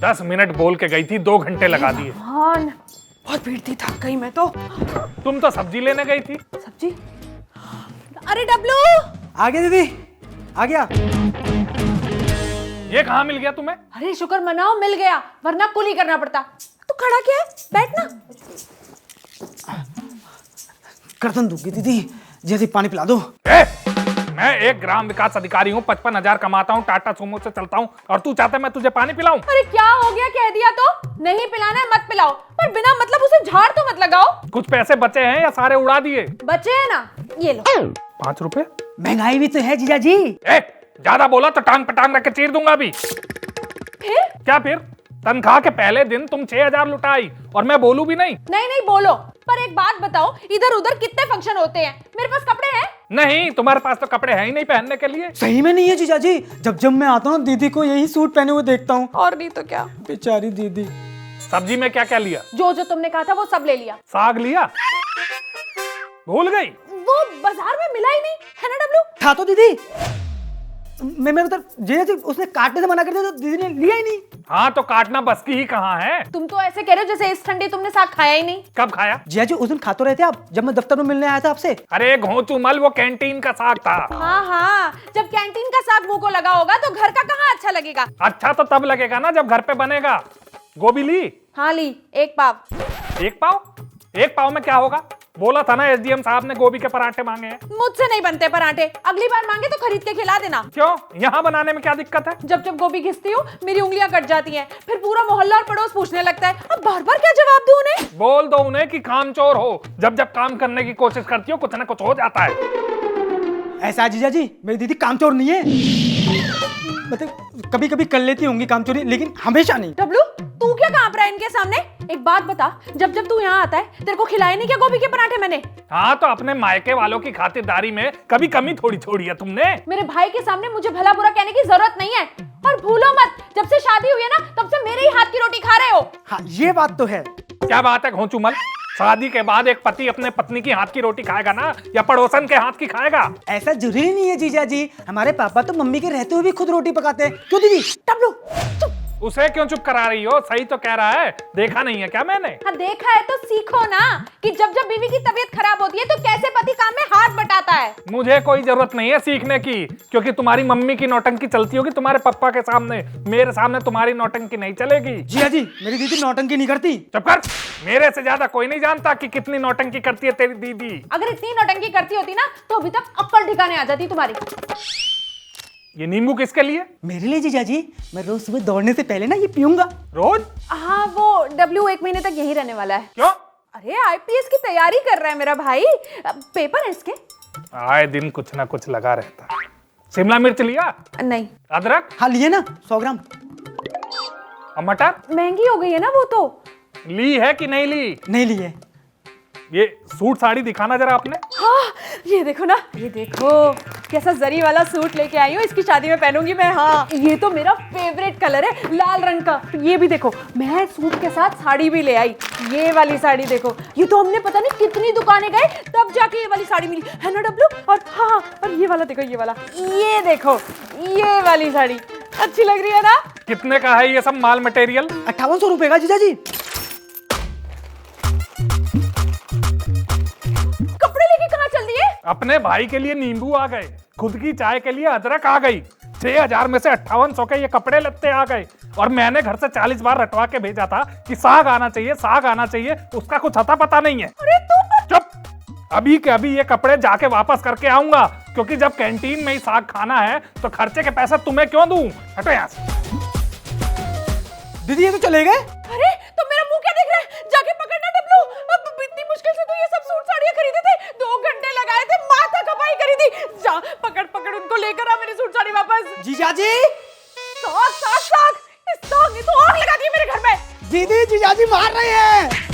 10 minute बोल के गई थी, 2 घंटे लगा दिए। बहुत भीड़ थी, थक गई मैं तो। तुम तो सब्जी लेने गई थी। सब्जी? अरे डब्लू आ गया दीदी, आ गया। ये कहाँ मिल गया तुम्हें? अरे शुक्र मनाओ मिल गया, वरना कुली करना पड़ता। तू खड़ा क्या है, बैठ ना। करतन दूंगी दीदी, जैसे पानी पिला दो। मैं एक ग्राम विकास अधिकारी हूँ, 55,000 कमाता हूँ, टाटा सुमो से चलता हूँ, और तू चाहता है मैं तुझे पानी पिलाऊं? अरे क्या हो गया, कह दिया तो। नहीं पिलाना है मत पिलाओ, पर बिना मतलब उसे झाड़ तो मत लगाओ। कुछ पैसे बचे हैं या सारे उड़ा दिए? बचे हैं ना, ये लो। 5 रुपए? महंगाई भी तो है जीजा जी। ज्यादा बोला तो टांग पटांग रख के चीर दूंगा अभी। फिर क्या फिर? तनख्वाह के पहले दिन तुम 6,000 लुटाई और मैं बोलू भी नहीं? नहीं बोलो, पर एक बात बताओ, इधर उधर कितने फंक्शन होते हैं, मेरे पास कपड़े हैं? नहीं, तुम्हारे पास तो कपड़े हैं ही नहीं पहनने के लिए। सही में नहीं है जीजा जी, जब मैं आता हूँ दीदी को यही सूट पहने हुए देखता हूँ। और नहीं तो क्या। बेचारी दीदी। सब्जी में क्या क्या लिया? जो तुमने कहा था वो सब ले लिया। साग लिया? भूल गई? वो बाजार में मिला ही नहीं है ना डब्लू। था तो दीदी, मैं मतलब जीजा जी उसने काटने से मना कर दिया तो दीदी ने लिया ही नहीं। हाँ तो काटना बस की ही कहाँ है? तुम तो ऐसे कह रहे हो जैसे इस ठंडी तुमने साग खाया ही नहीं। कब खाया? जीजा जी उस दिन खा तो रहे थे आप, जब मैं दफ्तर में मिलने आया था आपसे। अरे घोंचू मल, वो कैंटीन का साग था। हाँ, जब कैंटीन का साग मुंह को लगा होगा तो घर का कहाँ अच्छा लगेगा। अच्छा तो तब लगेगा ना जब घर पे बनेगा। गोभी ली? हाँ ली, 1 पाव। 1 पाव? 1 पाव में क्या होगा? बोला था ना एसडीएम साहब ने गोभी के पराठे मांगे हैं। मुझसे नहीं बनते पराठे, अगली बार मांगे तो खरीद के खिला देना। क्यों? यहाँ बनाने में क्या दिक्कत है? जब गोभी घिसती हूँ मेरी उंगलियां कट जाती हैं, फिर पूरा मोहल्ला और पड़ोस पूछने लगता है। अब बार बार क्या जवाब दूं उन्हें? बोल दो उन्हें कि कामचोर हो, जब जब काम करने की कोशिश करती हो कुछ ना कुछ हो जाता है। ऐसा जीजा जी, मेरी दीदी कामचोर नहीं है। मतलब कभी कभी कर लेती होंगी कामचोरी, लेकिन हमेशा नहीं। डब्लू तू क्या कांप रहा है इनके सामने? एक बात बता, जब जब तू यहाँ आता है तेरे को खिलाए नहीं क्या गोभी के पराठे मैंने? हाँ तो अपने मायके वालों की खातिरदारी में कभी कमी थोड़ी छोड़ी है तुमने। मेरे भाई के सामने मुझे भला बुरा कहने की जरूरत नहीं है। और भूलो मत, जब से शादी हुई है ना तब से मेरे ही हाथ की रोटी खा रहे हो। हाँ ये बात तो है। क्या बात है घोंचू मल? शादी के बाद एक पति अपने पत्नी की हाथ की रोटी खाएगा ना, या पड़ोसन के हाथ की खाएगा? ऐसा जरूरी नहीं है जीजा जी, हमारे पापा तो मम्मी के रहते हुए भी खुद रोटी पकाते हैं। क्यों दीदी? डब्लू चुप। उसे क्यों चुप करा रही हो? सही तो कह रहा है, देखा नहीं है क्या मैंने? हाँ देखा है तो सीखो ना कि जब जब बीवी की तबीयत खराब होती है तो कैसे पति काम में हाथ बटाता है। मुझे कोई जरूरत नहीं है सीखने की, क्योंकि तुम्हारी मम्मी की नौटंकी चलती होगी तुम्हारे पापा के सामने, मेरे सामने तुम्हारी नौटंकी नहीं चलेगी। जीजा जी मेरी दीदी नौटंकी नहीं करती। चुप कर, मेरे से ज्यादा कोई नहीं जानता कि कितनी नौटंकी करती है तेरी दीदी। अगर इतनी नौटंकी करती होती ना तो अभी तक अक्कल ठिकाने आ जाती तुम्हारी। ये नींबू किसके लिए? मेरे लिए जीजा जी, मैं रोज सुबह दौड़ने से पहले ना ये पीऊंगा। रोज? हाँ वो डब्लू 1 महीने तक यही रहने वाला है। क्यों? अरे आईपीएस की तैयारी कर रहा है मेरा भाई, पेपर है इसके। आए दिन कुछ ना कुछ लगा रहता है। शिमला मिर्च लिया? नहीं। अदरक? हाँ लिए ना 100 ग्राम। और मटर? महंगी हो गई है ना वो तो। ली है कि नहीं ली? नहीं लिए। ये सूट साड़ी दिखाना जरा अपने। हाँ ये देखो ना, ये देखो कैसा जरी वाला सूट लेके आई हूँ, इसकी शादी में पहनूंगी मैं। हाँ ये तो मेरा फेवरेट कलर है, लाल रंग का। ये भी देखो, मैं सूट के साथ साड़ी भी ले आई, ये वाली साड़ी देखो। ये तो हमने पता नहीं कितनी दुकानें गए तब जाके ये वाली साड़ी मिली है ना डब्लू। और हाँ और ये वाला देखो, ये वाला, ये देखो ये वाली साड़ी अच्छी लग रही है ना? कितने का है ये सब माल मटेरियल? 5800 रुपए का जीजा जी। कपड़े लेके कहाँ चल दिए? अपने भाई के लिए नींबू आ गए, खुद की चाय के लिए अदरक आ गई। 6,000 में से 5800 के ये कपड़े लत्ते आ गए, और मैंने घर से 40 बार रटवा के भेजा था कि साग आना चाहिए, साग आना चाहिए, उसका कुछ अता पता नहीं है। अरे तुम चुप, अभी के अभी ये कपड़े जाके वापस करके आऊंगा, क्योंकि जब कैंटीन में ही साग खाना है तो खर्चे के पैसे तुम्हें क्यों दूं? हटो यहाँ से। दीदी ये तो चले गए। अरे तो मेरा मुंह क्या देख रहा है? जाके पकड़ना डब्लू। अब इतनी मुश्किल से तो ये सब सूट साड़ियां खरीदे थे, 2 घंटे लगाए थे, माथा खपाई करी थी। जा पकड़ पकड़ उनको लेकर आ मेरी सूट साड़ी वापस। जीजा जी साग साग साग, इस साग ने तो आग लगा दी मेरे घर में। दीदी जीजा जी मार रहे हैं।